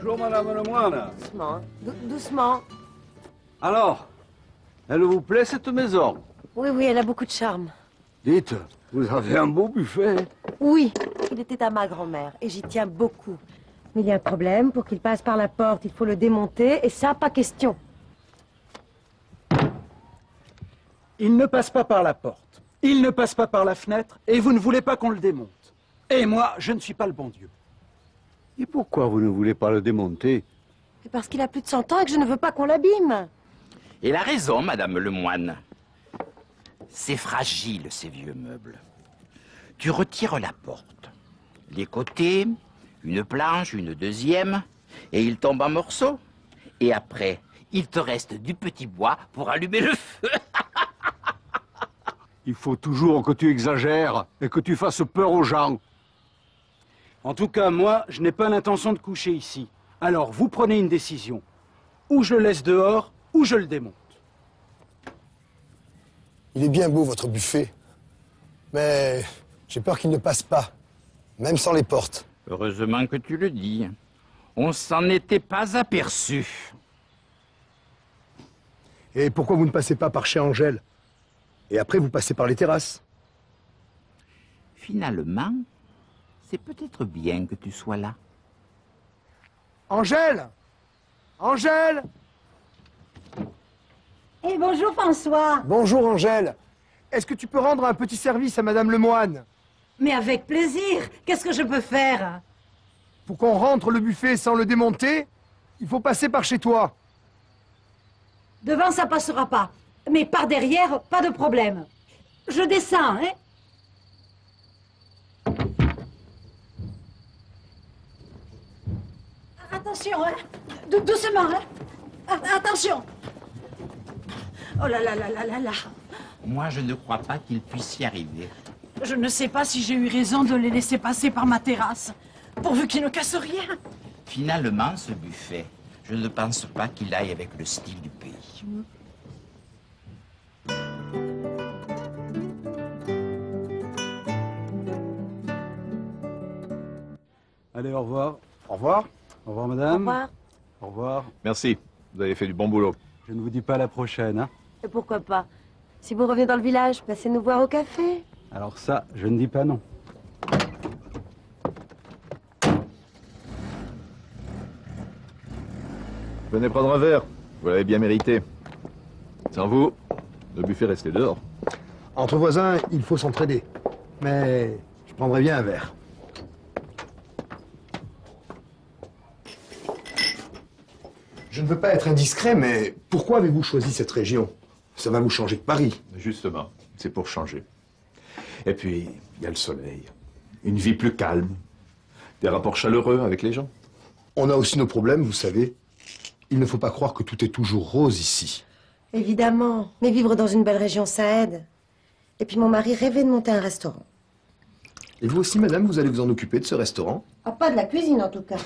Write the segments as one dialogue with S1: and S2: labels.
S1: Bonjour, Madame Lemoine.
S2: Doucement, hein. Doucement.
S1: Alors, elle vous plaît, cette maison?
S2: Oui, oui, elle a beaucoup de charme.
S1: Dites, vous avez un beau buffet.
S2: Oui, il était à ma grand-mère et j'y tiens beaucoup. Mais il y a un problème, pour qu'il passe par la porte, il faut le démonter et ça, pas question.
S3: Il ne passe pas par la porte, il ne passe pas par la fenêtre et vous ne voulez pas qu'on le démonte. Et moi, je ne suis pas le bon Dieu.
S1: Et pourquoi vous ne voulez pas le démonter?
S2: C'est parce qu'il a plus de 100 ans et que je ne veux pas qu'on l'abîme.
S4: Il a raison, Madame Lemoine. C'est fragile, ces vieux meubles. Tu retires la porte, les côtés, une planche, une deuxième, et il tombe en morceaux. Et après, il te reste du petit bois pour allumer le feu.
S1: Il faut toujours que tu exagères et que tu fasses peur aux gens.
S3: En tout cas, moi, je n'ai pas l'intention de coucher ici. Alors, vous prenez une décision. Ou je le laisse dehors, ou je le démonte.
S5: Il est bien beau, votre buffet. Mais j'ai peur qu'il ne passe pas, même sans les portes.
S4: Heureusement que tu le dis. On s'en était pas aperçu.
S5: Et pourquoi vous ne passez pas par chez Angèle? Et après, vous passez par les terrasses.
S4: Finalement, c'est peut-être bien que tu sois là.
S5: Angèle! Angèle!
S2: Eh, bonjour François.
S5: Bonjour, Angèle. Est-ce que tu peux rendre un petit service à Madame Lemoine?
S2: Mais avec plaisir. Qu'est-ce que je peux faire?
S5: Pour qu'on rentre le buffet sans le démonter, il faut passer par chez toi.
S2: Devant, ça passera pas. Mais par derrière, pas de problème. Je descends, hein? Attention, hein? Doucement, hein? Attention! Oh là là là là là là!
S4: Moi, je ne crois pas qu'il puisse y arriver.
S6: Je ne sais pas si j'ai eu raison de les laisser passer par ma terrasse, pourvu qu'ils ne cassent rien.
S4: Finalement, ce buffet, je ne pense pas qu'il aille avec le style du pays.
S1: Allez, au revoir.
S5: Au revoir.
S1: Au revoir,
S2: Au
S1: madame.
S2: revoir.
S1: Au revoir.
S7: Merci, vous avez fait du bon boulot.
S1: Je ne vous dis pas à la prochaine, hein.
S2: Et pourquoi pas? Si vous revenez dans le village, passez nous voir au café.
S1: Alors ça, je ne dis pas non.
S7: Venez prendre un verre, vous l'avez bien mérité. Sans vous, le buffet restait dehors.
S5: Entre voisins, il faut s'entraider. Mais je prendrais bien un verre. Je ne veux pas être indiscret, mais pourquoi avez-vous choisi cette région? Ça va vous changer de Paris.
S7: Justement, c'est pour changer. Et puis, il y a le soleil, une vie plus calme, des rapports chaleureux avec les gens.
S5: On a aussi nos problèmes, vous savez. Il ne faut pas croire que tout est toujours rose ici.
S2: Évidemment. Mais vivre dans une belle région, ça aide. Et puis mon mari rêvait de monter un restaurant.
S5: Et vous aussi, madame, vous allez vous en occuper de ce restaurant?
S2: Ah, pas de la cuisine en tout cas.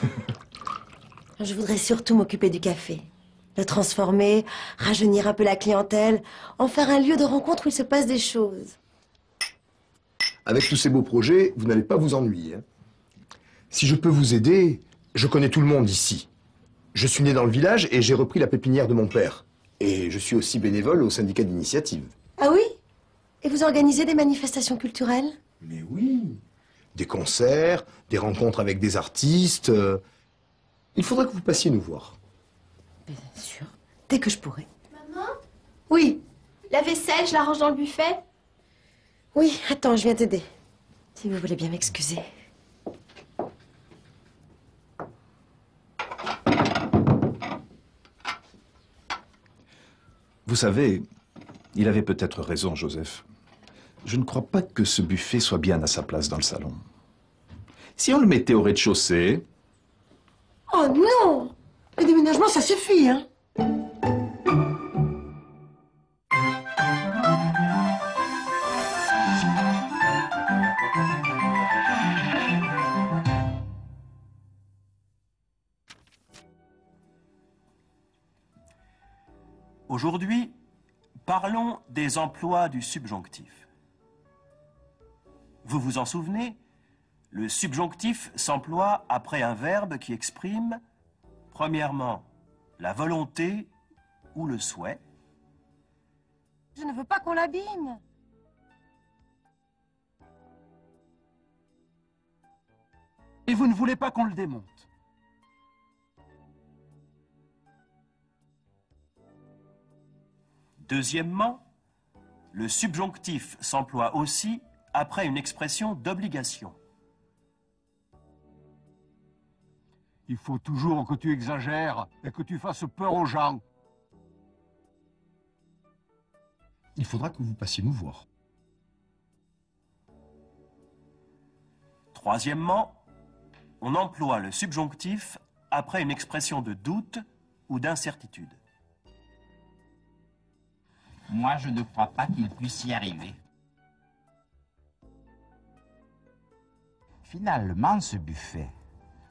S2: Je voudrais surtout m'occuper du café. Le transformer, rajeunir un peu la clientèle, en faire un lieu de rencontre où il se passe des choses.
S5: Avec tous ces beaux projets, vous n'allez pas vous ennuyer, hein. Si je peux vous aider, je connais tout le monde ici. Je suis né dans le village et j'ai repris la pépinière de mon père. Et je suis aussi bénévole au syndicat d'initiative.
S2: Ah oui? Et vous organisez des manifestations culturelles?
S5: Mais oui. Des concerts, des rencontres avec des artistes. Il faudra que vous passiez nous voir.
S2: Bien sûr. Dès que je pourrai.
S8: Maman,
S2: Oui.
S8: la vaisselle, je la range dans le buffet.
S2: Oui, attends, je viens t'aider. Si vous voulez bien m'excuser.
S7: Vous savez, il avait peut-être raison, Joseph. Je ne crois pas que ce buffet soit bien à sa place dans le salon. Si on le mettait au rez-de-chaussée...
S2: Oh non! Le déménagement, ça suffit, hein?
S9: Aujourd'hui, parlons des emplois du subjonctif. Vous vous en souvenez? Le subjonctif s'emploie après un verbe qui exprime Premièrement, la volonté ou le souhait.
S6: Je ne veux pas qu'on l'abîme.
S3: Et vous ne voulez pas qu'on le démonte.
S9: Deuxièmement, le subjonctif s'emploie aussi après une expression d'obligation.
S1: Il faut toujours que tu exagères et que tu fasses peur aux gens.
S5: Il faudra que vous passiez nous voir.
S9: Troisièmement, on emploie le subjonctif après une expression de doute ou d'incertitude.
S4: Moi, je ne crois pas qu'il puisse y arriver. Finalement, ce buffet,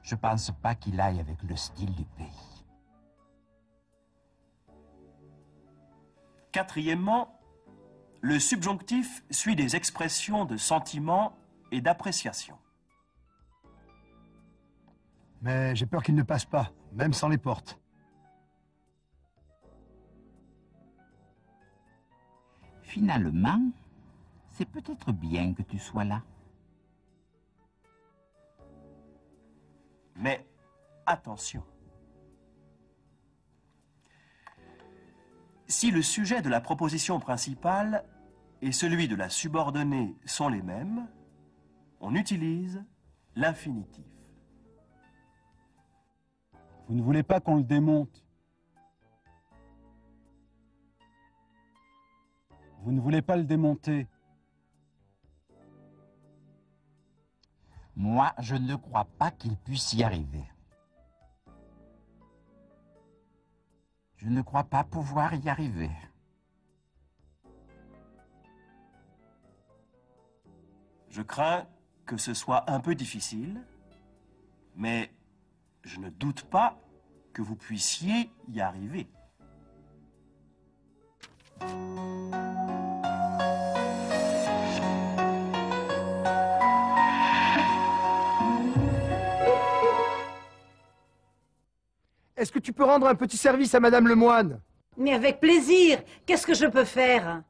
S4: je pense pas qu'il aille avec le style du pays.
S9: Quatrièmement, le subjonctif suit des expressions de sentiment et d'appréciation.
S1: Mais j'ai peur qu'il ne passe pas, même sans les portes.
S4: Finalement, c'est peut-être bien que tu sois là.
S9: Mais attention. Si le sujet de la proposition principale et celui de la subordonnée sont les mêmes, on utilise l'infinitif.
S3: Vous ne voulez pas qu'on le démonte. Vous ne voulez pas le démonter.
S4: Moi, je ne crois pas qu'il puisse y arriver. Je ne crois pas pouvoir y arriver.
S9: Je crains que ce soit un peu difficile, mais je ne doute pas que vous puissiez y arriver.
S1: Est-ce que tu peux rendre un petit service à Madame Lemoine?
S6: Mais avec plaisir. Qu'est-ce que je peux faire?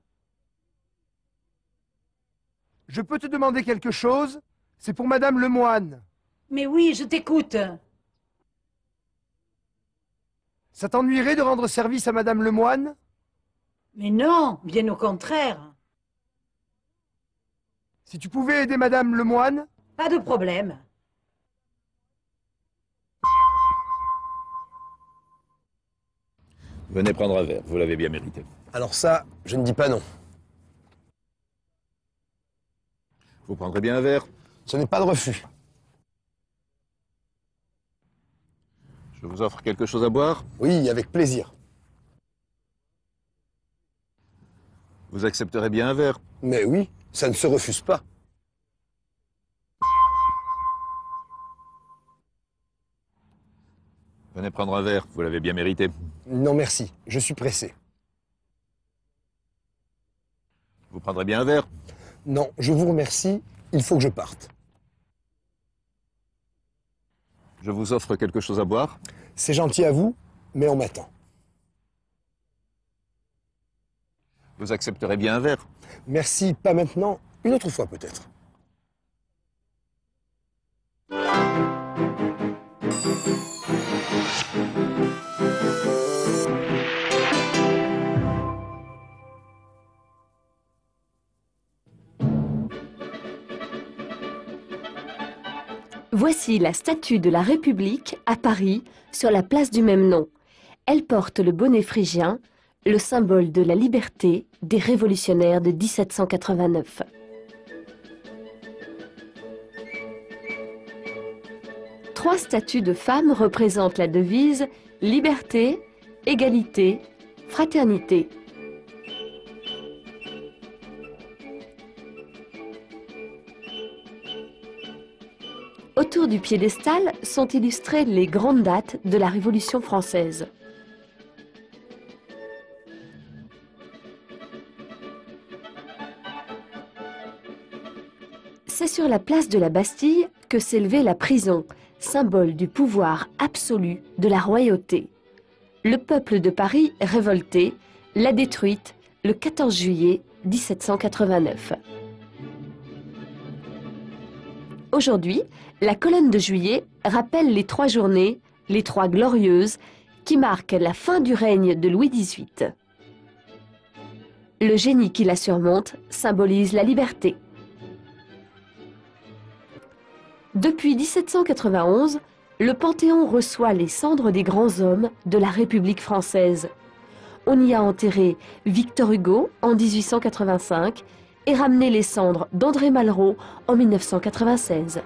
S1: Je peux te demander quelque chose? C'est pour Madame Lemoine.
S6: Mais oui, je t'écoute.
S1: Ça t'ennuierait de rendre service à Madame Lemoine?
S6: Mais non, bien au contraire.
S1: Si tu pouvais aider Madame Lemoine?
S6: Pas de problème.
S7: Venez prendre un verre, vous l'avez bien mérité.
S5: Alors ça, je ne dis pas non.
S7: Vous prendrez bien un verre?
S5: Ce n'est pas de refus.
S7: Je vous offre quelque chose à boire?
S5: Oui, avec plaisir.
S7: Vous accepterez bien un verre?
S5: Mais oui, ça ne se refuse pas.
S7: Venez prendre un verre, vous l'avez bien mérité.
S5: Non merci, je suis pressé.
S7: Vous prendrez bien un verre?
S5: Non, je vous remercie, il faut que je parte.
S7: Je vous offre quelque chose à boire?
S5: C'est gentil à vous, mais on m'attend.
S7: Vous accepterez bien un verre?
S5: Merci, pas maintenant, une autre fois peut-être.
S10: Voici la statue de la République à Paris, sur la place du même nom. Elle porte le bonnet phrygien, le symbole de la liberté des révolutionnaires de 1789. Trois statues de femmes représentent la devise « Liberté, égalité, fraternité ». Autour du piédestal sont illustrées les grandes dates de la Révolution française. C'est sur la place de la Bastille que s'élevait la prison, symbole du pouvoir absolu de la royauté. Le peuple de Paris, révolté, l'a détruite le 14 juillet 1789. Aujourd'hui, la colonne de juillet rappelle les 3 journées, les 3 glorieuses, qui marquent la fin du règne de Louis XVIII. Le génie qui la surmonte symbolise la liberté. Depuis 1791, le Panthéon reçoit les cendres des grands hommes de la République française. On y a enterré Victor Hugo en 1885 et ramené les cendres d'André Malraux en 1996.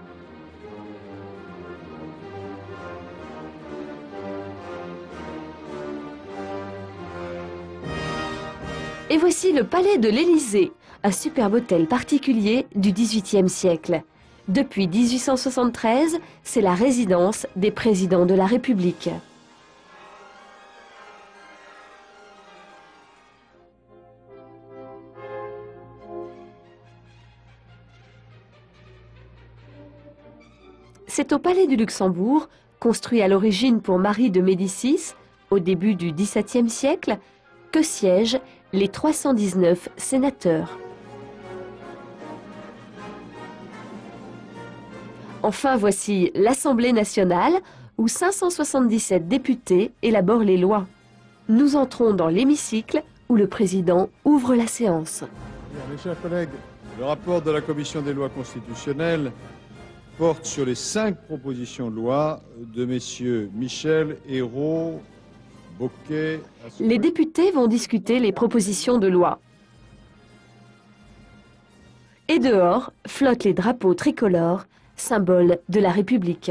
S10: Et voici le palais de l'Élysée, un superbe hôtel particulier du XVIIIe siècle. Depuis 1873, c'est la résidence des présidents de la République. C'est au palais du Luxembourg, construit à l'origine pour Marie de Médicis, au début du XVIIe siècle, que siègent les 319 sénateurs. Enfin, voici l'Assemblée nationale, où 577 députés élaborent les lois. Nous entrons dans l'hémicycle, où le président ouvre la séance.
S11: Bien, mes chers collègues, le rapport de la Commission des lois constitutionnelles porte sur les 5 propositions de loi de messieurs Michel, Ayrault, Bocquet...
S10: Les députés vont discuter les propositions de loi. Et dehors flottent les drapeaux tricolores, symbole de la République.